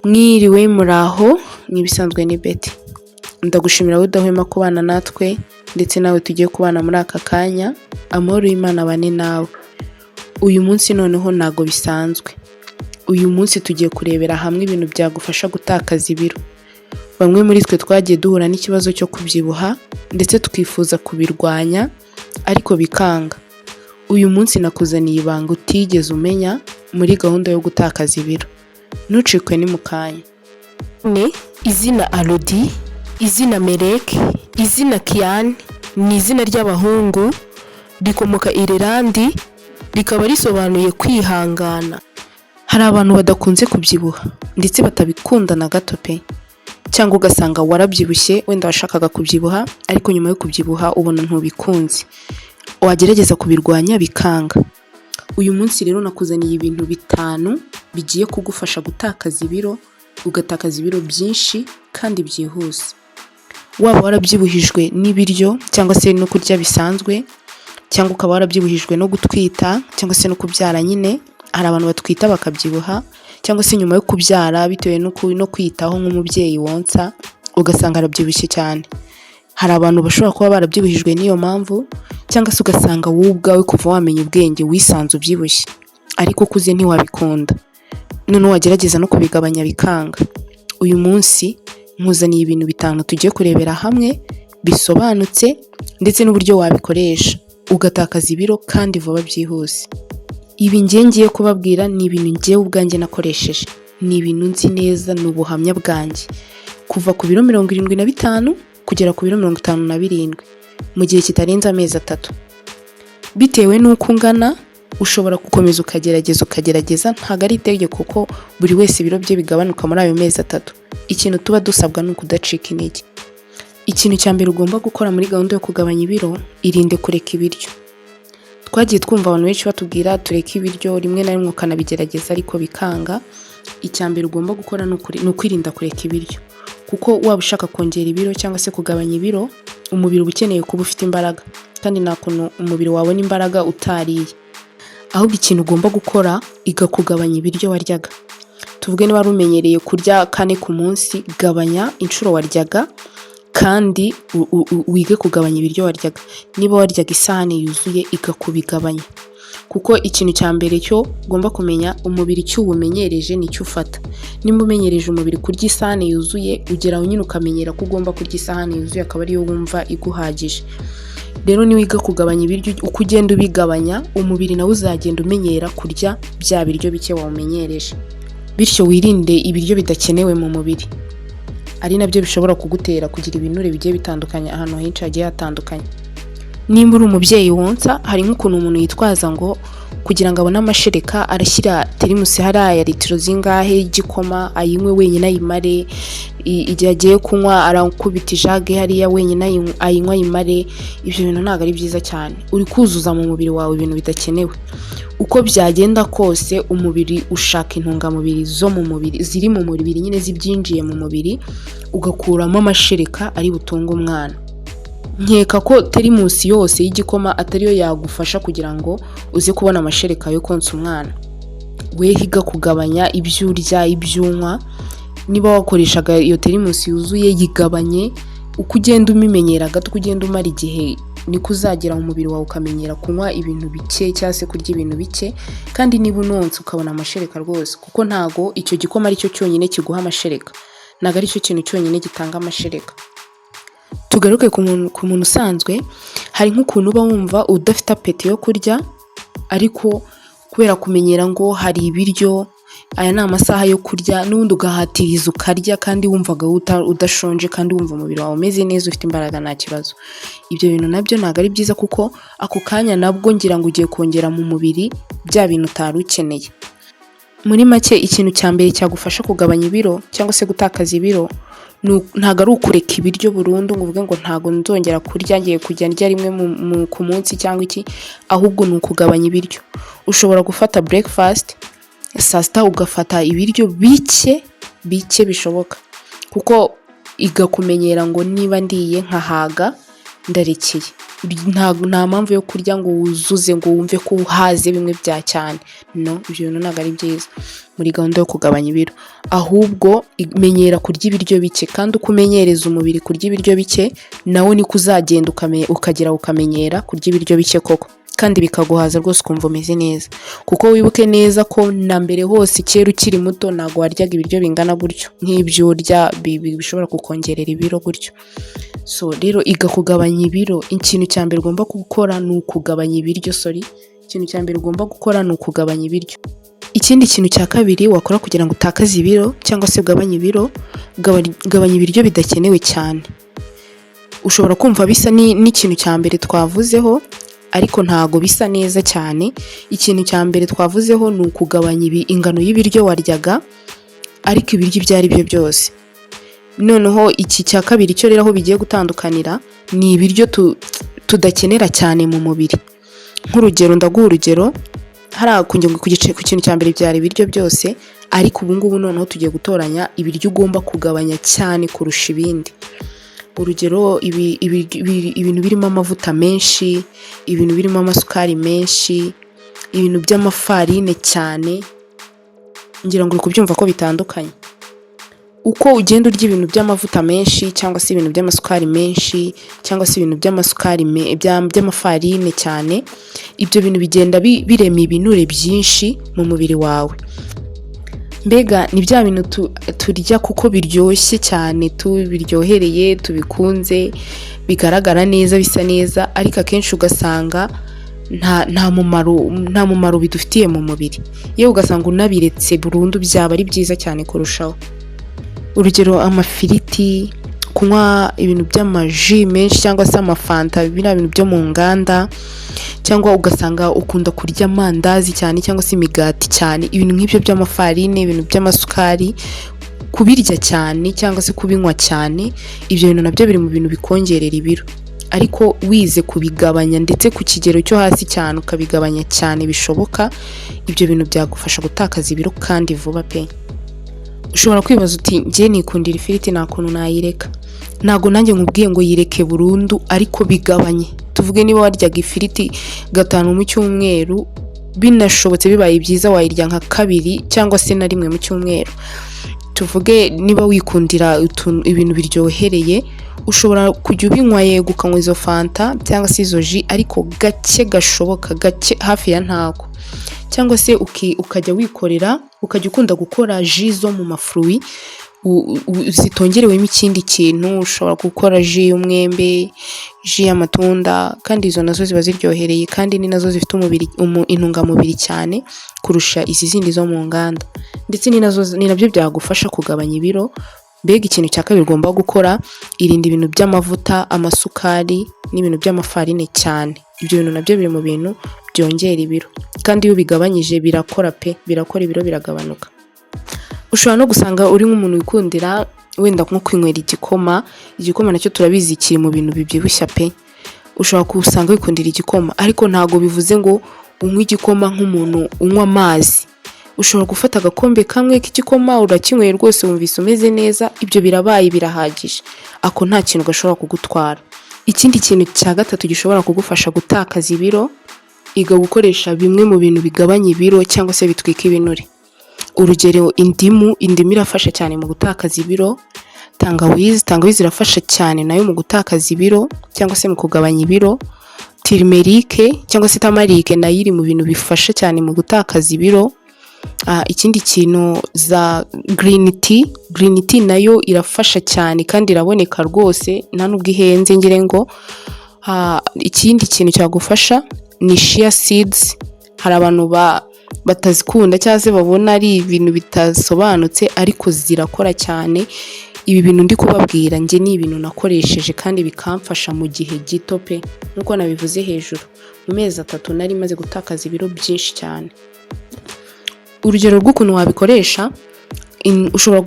Mwiriwe muraho nk'ibisanzwe ni Betty. Ndagushimira udahwema kubana natwe ndetse nawe tugiye kubana muri aka kanya. Amahoro y'Imana abane nawe. Uyu munsi noneho ntago bisanzwe. Uyu munsi tugiye kurebera hamwe ibintu byagufasha gutakaza ibiro. Bamwe muri twe twagiye duhura n'ikibazo cyo kubyibuha ndetse tukifuza kubirwanya ariko bikanga. Uyu munsi nakuzaniye ibanga utigeze umenya muri gahunda yo gutakaza ibiro. Ntucikwe ni mu kanya. Izina Alodi, izina Melek, izina Kian ni izina ry'abahungu rikomoka Irelandi, rikaba risobanuye kwihangana. Hari abantu badakunze kubyibuha ndetse batabikunda na gato pe, cyangwa ugasanga warabyibushye wenda washakaga kubyibuha ariko nyuma yo kubyibuha ubona ntubikunze, wagerageza kubirwanya bikanga. Uyu munsi rero nakuzaniye ibintu 5 bigiye kugufasha gutakaza ibiro, ugatakaza ibiro byinshi kandi byihuse. Waba warabyibuhijwe n'ibiryo cyangwa se no kurya bisanzwe, cyangwa ukaba warabyibuhijwe no gutwita cyangwa se no kubyara. Nyine hari abantu batwita bakabyibuha cyangwa se nyuma yo kubyara bitewe no kwitaho nk'umubyeyi wonsa ugasanga arabyibushye cyane. Hari abantu bashobora kuba barabyibuhijwe n'iyo mpamvu, cyangwa se ugasanga wowe ubwawe kuva wamenya ubwenge wisanze ubyibushye ariko kuze ntiwabikunda, none wagerageza no kubigabanya bikanga. Uyu munsi nkuzaniye ibintu 5 tugiye kurebera hamwe bisobanutse ndetse n'uburyo wabikoresha ugatakaza ibiro kandi vuba byihuse. Ibi ngiye kubabwira ni ibintu ngiye ubwanjye nakoresheje, ni ibintu nzi neza, ni ubuhamya bwanjye. Kuva ku biro 75 kugera ku biro 57 mu gihe kitarenze amezi 3. Bitewe n'uko ungana ushobora gukomeza ukagerageza, ntago ari itegeko ko buri wese ibiro bye bigabanuka muri ayo mezi 3. Ikintu tuba dusabwa ni ukudacika intege. Ikintu cya mbere ugomba gukora muri gahunda yo kugabanya ibiro, irinde kureka ibiryo. Twagiye twumva abantu benshi batubwira tureke ibiryo, rimwe na rimwe ukanabigerageza ariko bikanga. Icya mbere ugomba gukora ni ukwirinda kureka ibiryo, kuko waba ushaka kongera ibiro cyangwa se kugabanya ibiro, umubiri uba ukeneye kuba ufite imbaraga, kandi nta kuntu umubiri wabona imbaraga utariye. Ahubwo ikintu ugomba gukora igakugabanya ibiryo waryaga. Tuvuge niba wari umenyereye kurya 4 ku munsi, gabanya inshuro waryaga kandi wige kugabanya ibiryo waryaga. Niba waryaga isahani yuzuye igakubigabanya, kuko ikintu cya mbere cyo ugomba kumenya, umubiri cyo ubumenyereje nicyo ufata. Nimba umenyereje umubiri kurya isahani yuzuye, ugeraho nyine ukamenyera ko ugomba kurya isahani yuzuye, akaba ariyo wumva iguhagije. Rero niwiga kugabanya ibiryo, uko ugenda ubigabanya umubiri nawe uzagenda umenyera kurya bya biryo bike wawumenyereje, bityo wirinde ibiryo bidakenewe mu mubiri, ari nabyo bishobora kugutera kugira ibinure bigiye bitandukanye ahantu henshi hagiye hatandukanye. Nimba uri umubyeyi wonsa, hari nk'ukuntu umuntu yitwaza ngo kugira ngo abone amashereka arashyira terimusi hariya ya litiro zingahe y'igikoma ayinywe wenyine ayimare, igihe agiye kunywa arakubita ijage hariya wenyine ayinywa ayimare. Ibyo bintu ntabwo ari byiza cyane, uri kuzuza mu mubiri wawe ibintu bidakenewe. Uko byagenda kose umubiri ushaka intungamubiri zo mu mubiri, ziri mu mubiri nyine zibyinjiye mu mubiri, ugakuramo amashereka ari butunga umwana. Nkeka ko terimusi yose y'igikoma atariyo yagufasha kugira ngo uze kubona amashereka yo konsa umwana. We higa kugabanya ibyo urya, ibyo unywa. Niba wakoreshaga iyo terimusi yuzuye, yigabanye. Uko ugenda umimenyera gato, ugenda umara igihe, niko uzagera mu mubiri wawe ukamenyera kunywa ibintu bike cyangwa se kurya ibintu bike. Kandi niba unonsa ukabona amashereka rwose, kuko ntago icyo gikoma ari cyo cyonyine kiguha amashereka, ntago ari cyo kintu cyonyine gitanga amashereka. Tugaruke ku muntu usanzwe, hari nk'ukuntu uba wumva udafite apeti yo kurya, ariko kubera kumenyera ngo hari ibiryo, aya ni amasaha yo kurya, n'ubundi ugahatiriza ukarya kandi wumvaga udashonje kandi wumva umubiri wawe umeze neza, ufite imbaraga, nta kibazo. Ibyo bintu nabyo ntabwo ari byiza, kuko ako kanya nabwo ngira ngo ugiye kongera mu mubiri bya bintu utari ukeneye. Muri make, ikintu cya mbere cyagufasha kugabanya ibiro cyangwa se gutakaza ibiro, ntago ari ukureka ibiryo burundu ngo uvuge ngo ntago nzongera kurya, ngiye kujya ndya rimwe ku munsi cyangwa iki, ahubwo ni ukugabanya ibiryo. Ushobora gufata breakfast, saa sita ugafata ibiryo bike bishoboka, kuko igakumenyera ngo niba ndiye nkahaga ndarekeye. Nta mpamvu yo kurya ngo wuzuze ngo wumve ko uhaze bimwe bya cyane, no, ibyo bintu ntabwo ari byiza muri gahunda yo kugabanya ibiro. Ahubwo menyera kurya ibiryo bike, kandi uko umenyereza umubiri kurya ibiryo bike, nawe niko uzagenda ukagera ukamenyera kurya ibiryo bike koko, kandi bikaguhaza rwose ukumva umeze neza. Kuko wibuke neza ko na mbere hose kera ukiri muto ntabwo waryaga ibiryo bingana gutyo nk'ibyo urya, bishobora kukongerera ibiro gutyo. So rero iga kugabanya ibiro. Ikintu cya mbere ugomba gukora ni ukugabanya ibiryo. Ikintu cya mbere ugomba gukora ni ukugabanya ibiryo. Ikindi kintu cya kabiri wakora kugira ngo utakaze ibiro cyangwa se ugabanye ibiro, gabanya ibiryo bidakenewe cyane. Ushobora kumva bisa n'ikintu cya mbere twavuzeho, ariko ntago bisa neza cyane. Ikintu cya mbere twavuzeho ni ukugabanya ingano y'ibiryo waryaga, ariko ibiryo ibyo ari byo byose. Noneho iki cya kabiri cyo rero aho bigiye gutandukanira ni ibiryo tudakenera cyane mu mubiri. Nk'urugero, ndaguha urugero, ku kintu cya mbere byari ibiryo byose, ariko ubu ngubu noneho tugiye gutoranya ibiryo ugomba kugabanya cyane kurusha ibindi. Urugero, ibintu birimo amavuta menshi, ibintu birimo amasukari menshi, ibintu by'amafarine cyane, ngira ngo uri kubyumva ko bitandukanye. Uko ugenda urya ibintu by'amavuta menshi cyangwa se ibintu by'amasukari menshi cyangwa se ibintu by'amafarine cyane, ibyo bintu bigenda birema ibinure byinshi mu mubiri wawe. Mbega ni bya bintu turya kuko biryoshye cyane, biryohereye, tubikunze, bigaragara neza, bisa neza, ariko akenshi ugasanga nta mumaro bidufitiye mu mubiri. Yewe ugasanga unabiretse burundu byaba ari byiza cyane kurushaho. Urugero, amafiriti, kunywa ibintu by'amaji menshi cyangwa se amafanta, biriya bintu byo mu nganda, cyangwa ugasanga ukunda kurya amandazi cyane cyangwa se imigati cyane, ibintu nk'ibyo by'amafarine, ibintu by'amasukari, kubirya cyane cyangwa se kubinywa cyane, ibyo bintu nabyo biri mu bintu bikongerera ibiro. Ariko wize kubigabanya ndetse ku kigero cyo hasi cyane, ukabigabanya cyane bishoboka, ibyo bintu byagufasha gutakaza ibiro kandi vuba pe. Ushobora kwibaza uti njye nikundira ifiriti nta kuntu nayireka. Ntago nanjye nkubwiye ngo yireke burundu, ariko bigabanye. Tuvuge niba waryaga ifiriti 5 mu cyumweru, binashobotse bibaye byiza wayirya nka 2 cyangwa se na 1 mu cyumweru. Tuvuge niba wikundira ibintu biryohereye, ushobora kujya ubinywa yego, ukanywa izo fanta cyangwa se izo ji, ariko gake gashoboka, gake hafi ya ntako. Cyangwa se ukajya wikorera, ukajya ukunda gukora ji zo mu mafruit zitongerewemo ikindi kintu. Ushobora gukora ji y'umwembe, ji y'amatunda, kandi izo nazo ziba ziryohereye kandi ni nazo zifite intungamubiri cyane kurusha izi zindi zo mu nganda, ndetse ni nabyo byagufasha kugabanya ibiro. Mbega ikintu cya kabiri ugomba gukora, irinda ibintu by'amavuta, amasukari n'ibintu by'amafarine cyane. Ibyo bintu nabyo biri mu bintu byongera ibiro, kandi iyo bigabanyije birakora ibiro biragabanuka. Ushobora no gusanga uri nk'umuntu wikundira wenda nko kwinywera igikoma nacyo turabizi kiri mu bintu bibyibushya pe. Ushobora kusanga wikundira igikoma, ariko ntago bivuze ngo unywe igikoma nk'umuntu unywa amazi. Ushobora gufata agakombe kamwe k'igikoma urakinyweye rwose wumvise umeze neza, ibyo birahagije, ako nta kintu gashobora kugutwara. Ikindi kintu cya gatatu gishobora kugufasha gutakaza ibiro, iga gukoresha bimwe mu bintu bigabanya ibiro cyangwa se bitwika ibinure. Urugero, indimu irafasha cyane mu gutakaza ibiro. Tangawizi irafasha cyane nayo mu gutakaza ibiro cyangwa se mu kugabanya ibiro. Turmeric cyangwa se tamarike nayo iri mu bintu bifasha cyane mu gutakaza ibiro. Ikindi kintu, za green tea nayo irafasha cyane kandi iraboneka rwose, nta nubwo ihenze ngire ngo. Ikindi kintu cyagufasha ni chia seeds. Hari abantu batazikunda cyangwa se babona ari ibintu bitasobanutse, ariko zirakora cyane. Ibi bintu ndi kubabwira njye ni ibintu nakoresheje kandi bikamfasha mu gihe gito pe. Nkuko nabivuze hejuru, mu mezi 3 nari maze gutakaza ibiro byinshi cyane. Urugero rw'ukuntu wabikoresha, ushobora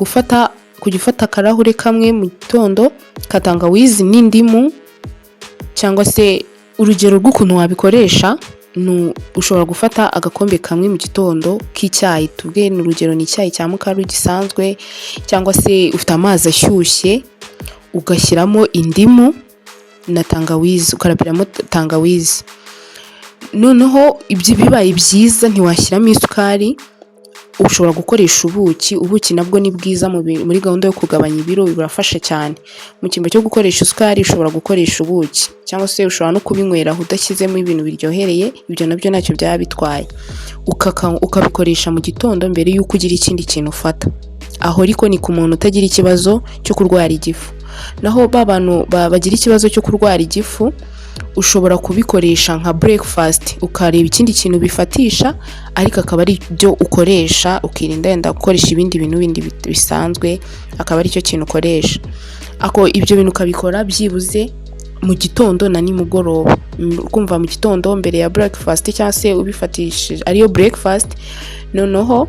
kujya ufata akarahure kamwe mu gitondo ka tangawizi n'indimu, cyangwa se urugero rw'ukuntu wabikoresha, ushobora gufata agakombe kamwe mu gitondo k'icyayi. Tuvuge ni urugero, ni icyayi cya mukaru gisanzwe, cyangwa se ufite amazi ashyushye ugashyiramo indimu na tangawizi, ukarapiramo tangawizi. Noneho ibyo bibaye byiza ntiwashyiramo isukari, ushobora gukoresha ubuki nabwo ni bwiza muri gahunda yo kugabanya ibiro, birafasha cyane. Mu cyimbo cyo gukoresha isukari ushobora gukoresha ubuki, cyangwa se ushobora no kubinywera udashyizemo ibintu biryohereye, ibyo nabyo ntacyo byaba bitwaye. Ukabikoresha mu gitondo mbere y'uko ugira ikindi kintu ufata. Aho ariko ni ku muntu utagira ikibazo cyo kurwara igifu. Naho bantu bagira ikibazo cyo kurwara igifu, ushobora kubikoresha nka breakfast, ukareba ikindi kintu bifatisha, ariko akaba ari byo ukoresha, ukirinda yenda gukoresha ibindi bintu bisanzwe, akaba ari cyo kintu ukoresha. Ibyo bintu ukabikora byibuze mu gitondo na nimugoroba. Kumva mu gitondo mbere ya breakfast cyangwa se ubifatishije ariyo breakfast, noneho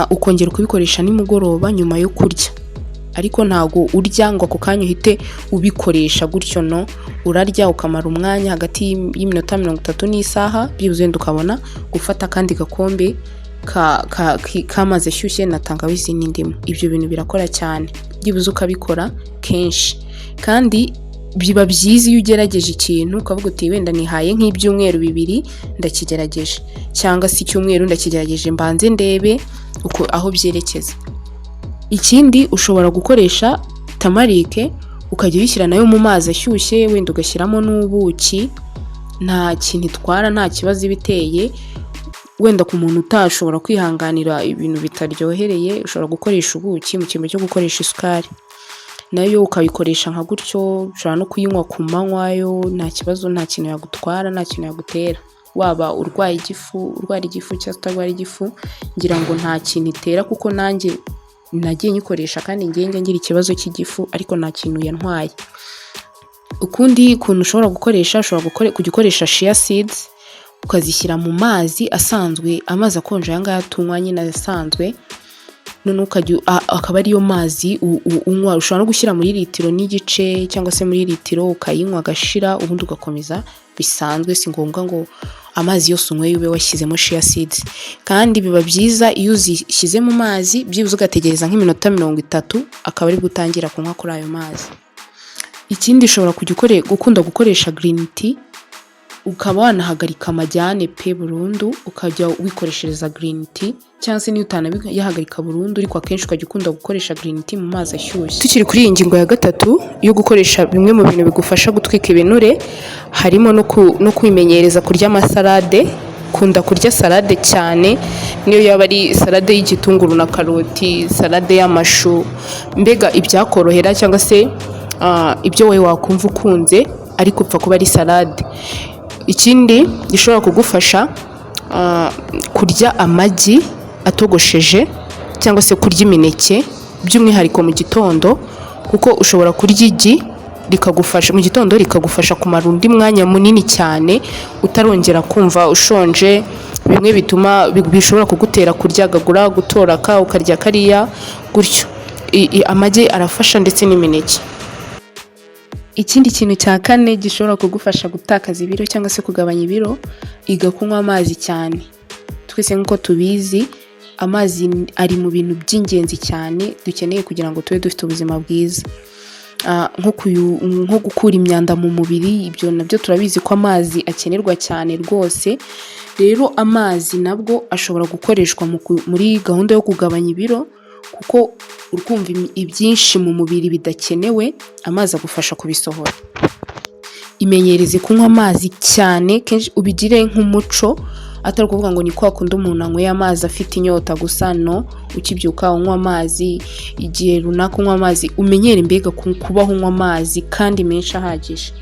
ukongera kubikoresha nimugoroba nyuma yo kurya. Ariko ntago urya ngo ako kanya uhite ubikoresha gutyo, no, urarya ukamara umwanya hagati y'iminota 30 n'isaha, byibuze ukabona gufata kandi gakombe kamaze shyushye na tangawizi n'indimu. Ibyo bintu birakora cyane, byibuze ukabikora kenshi. Kandi biba byiza iyo ugerageje ikintu ukavuga uti wenda nihaye nk'ibyumweru 2 ndakigerageje, cyangwa se icyumweru ndakigerageje mbanze ndebe uko aho byerekeza. Ikindi ushobora gukoresha tamarike, ukajya uyishyira nayo mu mazi ashyushye, wenda ugashyiramo n'ubuki, nta kintu itwara, nta kibazo biteye. Wenda ku muntu utashobora kwihanganira ibintu bitaryohereye, ushobora gukoresha ubuki mu cyimbo cyo gukoresha isukari, nayo ukabikoresha nka gutyo. Ushobora no kuyinywa ku manywa yo, nta kibazo, nta kintu yagutwara, nta kintu yagutera. Waba urwaye igifu cyangwa utarwaye igifu, ngira ngo nta kintu itera, kuko nanjye nagiye nyikoresha kandi ngira ikibazo cy'igifu, ariko nta kintu yantwaye. Ukundi kuntu ushobora gukoresha, kugikoresha chia seeds, ukazishyira mu mazi asanzwe, amazi akonje yanga tunywa nyine asanzwe, none akaba ariyo mazi unywa. Ushobora no gushyira muri litiro n'igice cyangwa se muri litiro, ukayinywa agashira, ubundi ugakomeza bisanzwe. Si ngombwa ngo amazi yose unywe ube washyizemo chia seeds. Kandi biba byiza iyo uzishyize mu mazi, byibuze ugategereza nk'iminota 30, akaba ari gutangira kunywa kuri ayo mazi. Ikindi ushobora gukunda gukoresha green tea, ukaba wanahagarika amajyane pe burundu, ukajya wikoreshereza green tea, cyangwa se niyo utanayahagarika burundu, ariko akenshi ukajya ukunda gukoresha green tea mu mazi ashyushye. Tukiri kuri iyi ngingo ya 3 yo gukoresha bimwe mu bintu bigufasha gutwika ibinure, harimo no kwimenyereza kurya amasalade. Kunda kurya salade cyane, niyo yaba ari salade y'igitunguru na karoti, salade y'amashu, mbega ibyakorohera cyangwa se ibyo wowe wakumva ukunze, ariko upfa kuba ari salade. Ikindi gishobora kugufasha kurya amagi atogosheje, cyangwa se kurya imineke, by'umwihariko mu gitondo, kuko ushobora kurya igi rikagufasha mu gitondo, rikagufasha kumara undi mwanya munini cyane utarongera kumva ushonje. Bimwe bituma bishobora kugutera kuryagagura, gutoraka, ukarya kariya gutyo. Amagi arafasha ndetse n'imineke. Ikindi kintu cya 4 gishobora kugufasha gutakaza ibiro cyangwa se kugabanya ibiro, iga kunywa amazi cyane. Twese nk'uko tubizi, amazi ari mu bintu by'ingenzi cyane dukeneye kugira ngo tube dufite ubuzima bwiza. Nko gukura imyanda mu mubiri, ibyo nabyo turabizi ko amazi akenerwa cyane rwose. Rero amazi nabwo ashobora gukoreshwa muri gahunda yo kugabanya ibiro, kuko urumva ibyinshi mu mubiri bidakenewe, amazi agufasha kubisohora. Imenyereze kunywa amazi cyane, kenshi ubigire nk'umuco, atari kuvuga ngo ni kwa kundi umuntu anyweye amazi afite inyota gusa, no. Ukibyuka unywa amazi, igihe runaka unywa amazi, umenyere mbega kubaho unywa amazi kandi menshi ahagije.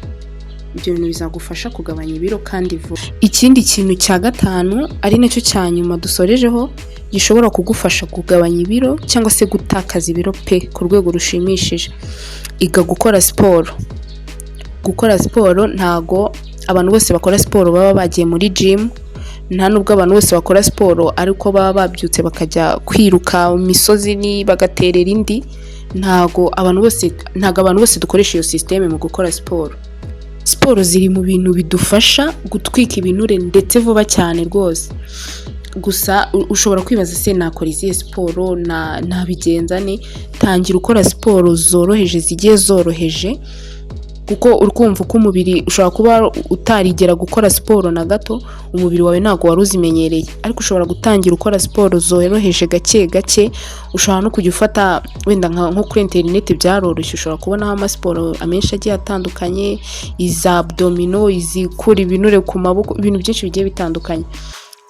Ibyo bintu bizagufasha kugabanya ibiro kandi vuba. Ikindi kintu cya 5 ari nacyo cya nyuma dusorejeho, gishobora kugufasha kugabanya ibiro cyangwa se gutakaza ibiro pe ku rwego rushimishije, iga gukora siporo. Gukora siporo, ntago abantu bose bakora siporo baba bagiye muri gym, nta nubwo abantu bose bakora siporo ariko baba babyutse bakajya kwiruka mu misozi ni bagaterera indi. Ntago abantu bose dukoresha iyo systeme mu gukora siporo. Siporo ziri mu bintu bidufasha gutwika ibinure ndetse vuba cyane rwose. Gusa ushobora kwibaza se nakora izihe siporo, nabigenza ne? Tangira ukora siporo zoroheje, zigiye zoroheje, kuko urumva uko umubiri ushobora kuba utarigera gukora siporo na gato, umubiri wawe ntabwo wari uzimenyereye, ariko ushobora gutangira ukora siporo zoroheje gake gake. Ushobora no kujya ufata wenda nko kuri interineti byaroroshye, ushobora kubonaho amasiporo amenshi agiye atandukanye, iza abdomino, izikura ibinure ku maboko, ibintu byinshi bigiye bitandukanye.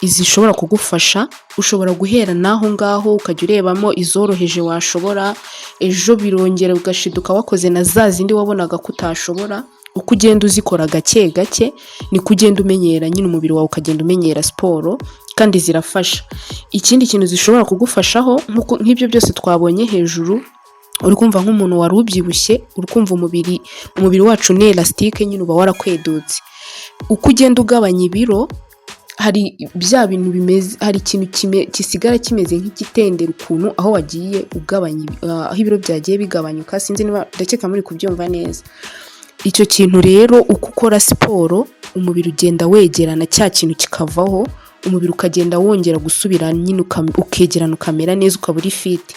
Izi zishobora kugufasha, ushobora guhera naho ngaho ukajya urebamo izoroheje washobora, ejo birongera ugashiduka wakoze na za zindi wabonaga ko utashobora. Uko ugenda uzikora gake gake niko ugenda umenyera, nyine umubiri wawe ukagenda umenyera siporo, kandi zirafasha. Ikindi kintu zishobora kugufashaho nk'ibyo byose twabonye hejuru, uri kumva nk'umuntu wari ubyibushye, uri kumva umubiri wacu ni elastique, nyine uba warakwedutse. Uko ugenda ugabanya ibiro, hari bya bintu bimeze, hari ikintu kisigara kimeze nk'igitendera ukuntu, aho wagiye ugabanya aho ibiro byagiye bigabanyuka. Sinzi niba ndakeka muri kubyumva neza. Icyo kintu rero uko ukora siporo, umubiri ugenda wegerana, cya kintu kikavaho, umubiri ukagenda wongera gusubira nyine ukegerana, ukamera neza, ukaba uri fit.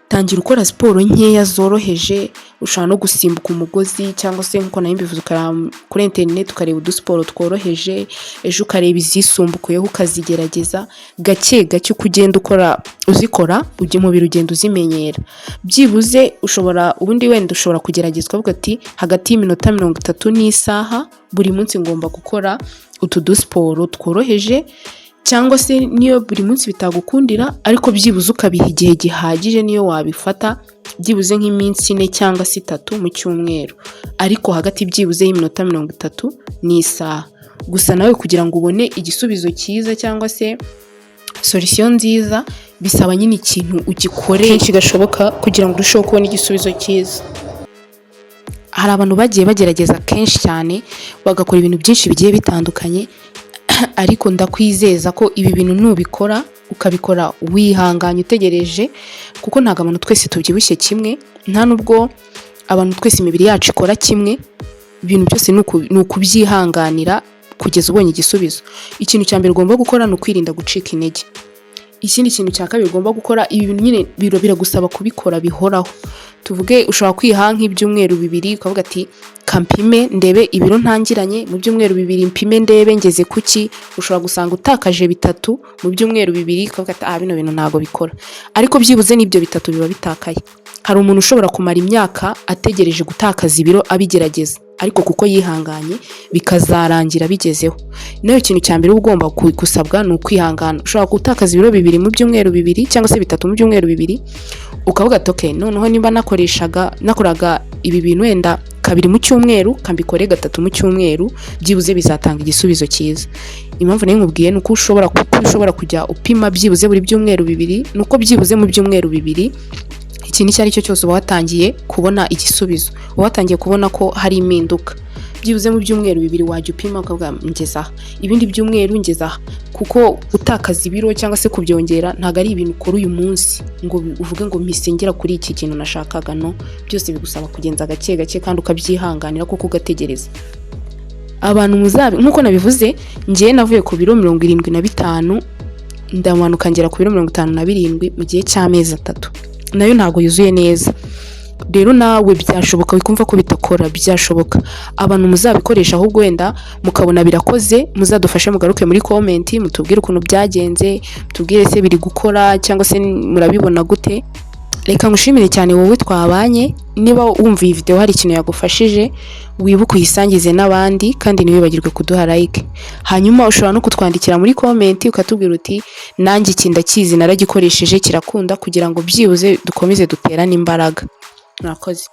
Tangira ukora siporo nkeya zoroheje, ushobora no gusimbuka umugozi, cyangwa se nkuko nayo mbivuze kuri interineti ukareba udusiporo tworoheje, ejo ukareba izisumbukuyeho ukazigerageza gake gake. Uko ugenda uzikora, umubiri ugenda uzimenyera. Byibuze ubundi wenda ushobora kugerageza ukavuga ati hagati y'iminota 30 n'isaha buri munsi ngomba gukora utu dusiporo tworoheje, cyangwa se niyo buri munsi bitagukundira, ariko byibuze ukabiha igihe gihagije. Niyo wabifata byibuze nk'iminsi 4 cyangwa 3 mu cyumweru, ariko hagati byibuze y'iminota 30 n'isaha. Gusa nawe kugira ngo ubone igisubizo cyiza cyangwa se solution nziza, bisaba nyine ikintu ugikoreye kenshi gashoboka kugira ngo urusheho kubona igisubizo cyiza. Hari abantu bagiye bagerageza kenshi cyane, bagakora ibintu byinshi bigiye bitandukanye, ariko ndakwizeza ko ibi bintu nubikora, ukabikora wihanganye utegereje, kuko ntabwo abantu twese tubyibushye kimwe, nta nubwo abantu twese imibiri yacu ikora kimwe. Ibintu byose ni ukubyihanganira kugeza ubonye igisubizo. Ikintu cya mbere ugomba gukora ni ukwirinda gucika intege. Ikindi kintu cya kabiri ugomba gukora, ibi bintu nyine biragusaba kubikora bihoraho. Tuvuge ushobora kwiha nk'ibyumweru 2, ukavuga ati kampime ndebe ibiro ntangiranye, mu byumweru 2 mpime ndebe ngeze kuki. Ushobora gusanga utakaje 3 mu byumweru 2, ukavuga ati bino bintu ntago bikora, ariko byibuze n'ibyo 3 biba bitakaye. Hari umuntu ushobora kumara imyaka ategereje gutakaza ibiro abigerageza, ariko kuko yihanganye bikazarangira bigezeho. Nayo ikintu cya mbere ugomba gusabwa ni ukwihangana. Ushobora gutakaza ibiro 2 mu byumweru 2 cyangwa se 3 mu byumweru 2, ukavuga ati okay, noneho niba nakoraga ibi bintu wenda 2 mu cyumweru, kambikore 3 mu cyumweru, byibuze bizatanga igisubizo cyiza. Impamvu nayo nkubwiye nuko ushobora kujya upima byibuze buri byumweru 2, nuko byibuze mu byumweru 2 ikintu icyo ari cyo cyose uba watangiye kubona igisubizo, uba watangiye kubona ko hari impinduka. Byibuze mu byumweru 2 wajya upima ukavuga ngeza ibindi byumweru ngeza, kuko utakaza ibiro cyangwa se kubyongera ntago ari ibintu ukora uyu munsi ngo uvuge ngo misengera kuri iki kintu nashakaga. No, byose bigusaba kugenza gake gake kandi ukabyihanganira kuko ugategereza. Abantu nkuko nabivuze, ngiye navuye ku biro 75 ndamanuka ngera ku biro 57 mu gihe cy'amezi 3, nayo ntago yuzuye neza. Rero nawe byashoboka wikumva ko bitakora, byashoboka. Abantu muzabikoresha ahubwo wenda mukabona birakoze, muzadufashe mugaruke muri comment mutubwire ukuntu byagenze, mutubwire se biri gukora cyangwa se murabibona gute. Reka ngushimire cyane wowe twabanye. Niba wumva iyi video hari ikintu yagufashije, wibuke uyisangize n'abandi, kandi ntiwibagirwe kuduha like. Hanyuma ushobora no kutwandikira muri comment ukatubwira uti nanjye iki ndakizi naragikoresheje kirakunda, kugira ngo byibuze dukomeze duterane imbaraga. Murakoze.